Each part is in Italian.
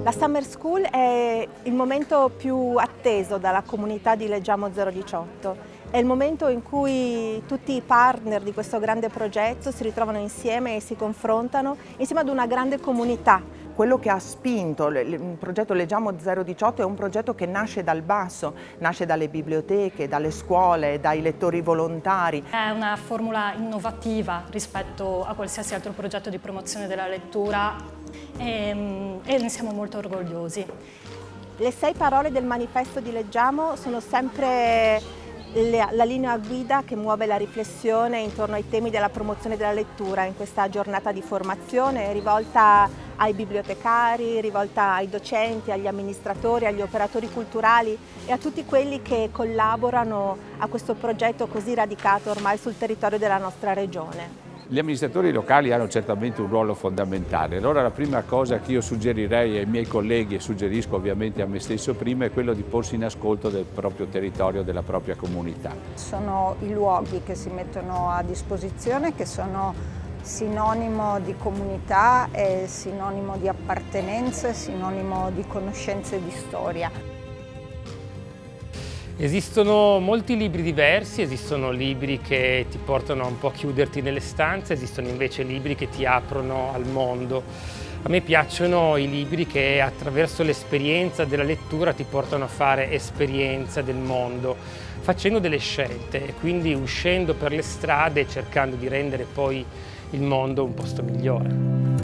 La Summer School è il momento più atteso dalla comunità di Leggiamo 018. È il momento in cui tutti i partner di questo grande progetto si ritrovano insieme e si confrontano insieme ad una grande comunità. Quello che ha spinto il progetto Leggiamo 018 è un progetto che nasce dal basso, nasce dalle biblioteche, dalle scuole, dai lettori volontari. È una formula innovativa rispetto a qualsiasi altro progetto di promozione della lettura e ne siamo molto orgogliosi. Le 6 parole del manifesto di Leggiamo sono sempre la linea guida che muove la riflessione intorno ai temi della promozione della lettura in questa giornata di formazione rivolta ai bibliotecari, rivolta ai docenti, agli amministratori, agli operatori culturali e a tutti quelli che collaborano a questo progetto così radicato ormai sul territorio della nostra regione. Gli amministratori locali hanno certamente un ruolo fondamentale, allora la prima cosa che io suggerirei ai miei colleghi e suggerisco ovviamente a me stesso prima è quello di porsi in ascolto del proprio territorio, della propria comunità. Sono i luoghi che si mettono a disposizione, che sono sinonimo di comunità, è sinonimo di appartenenza, è sinonimo di conoscenze e di storia. Esistono molti libri diversi, esistono libri che ti portano un po' a chiuderti nelle stanze, esistono invece libri che ti aprono al mondo. A me piacciono i libri che attraverso l'esperienza della lettura ti portano a fare esperienza del mondo, facendo delle scelte e quindi uscendo per le strade e cercando di rendere poi il mondo un posto migliore.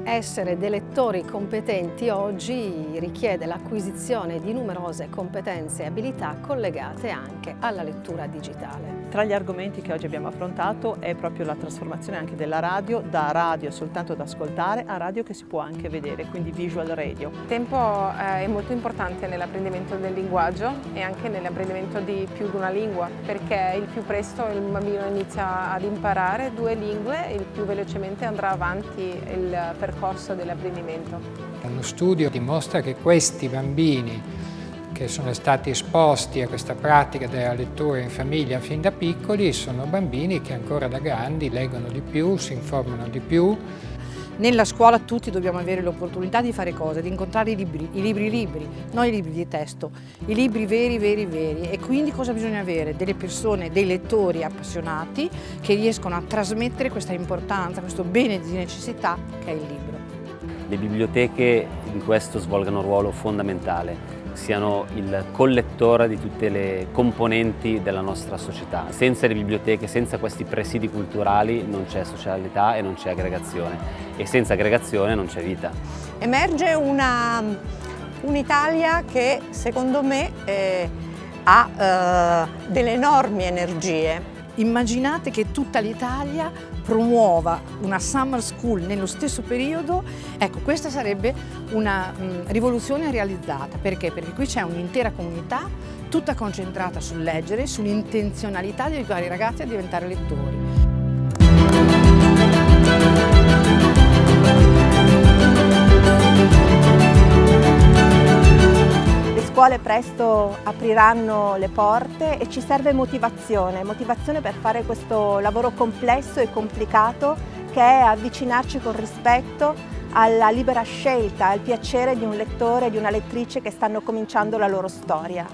Essere dei lettori competenti oggi richiede l'acquisizione di numerose competenze e abilità collegate anche alla lettura digitale. Tra gli argomenti che oggi abbiamo affrontato è proprio la trasformazione anche della radio, da radio soltanto da ascoltare a radio che si può anche vedere, quindi visual radio. Il tempo è molto importante nell'apprendimento del linguaggio e anche nell'apprendimento di più di una lingua, perché il più presto il bambino inizia ad imparare 2 lingue, il più velocemente andrà avanti il percorso dell'apprendimento. Uno studio dimostra che questi bambini che sono stati esposti a questa pratica della lettura in famiglia fin da piccoli sono bambini che ancora da grandi leggono di più, si informano di più. Nella scuola tutti dobbiamo avere l'opportunità di fare cose, di incontrare i libri, non i libri di testo, i libri veri e quindi cosa bisogna avere? Delle persone, dei lettori appassionati che riescono a trasmettere questa importanza, questo bene di necessità che è il libro. Le biblioteche in questo svolgono un ruolo fondamentale, siano il collettore di tutte le componenti della nostra società. Senza le biblioteche, senza questi presidi culturali non c'è socialità e non c'è aggregazione e senza aggregazione non c'è vita. Emerge un'Italia che secondo me ha delle enormi energie. Immaginate che tutta l'Italia promuova una summer school nello stesso periodo, ecco questa sarebbe una rivoluzione realizzata. Perché? Perché qui c'è un'intera comunità tutta concentrata sul leggere, sull'intenzionalità di aiutare i ragazzi a diventare lettori. Le scuole presto apriranno le porte e ci serve motivazione per fare questo lavoro complesso e complicato che è avvicinarci con rispetto alla libera scelta, al piacere di un lettore e di una lettrice che stanno cominciando la loro storia.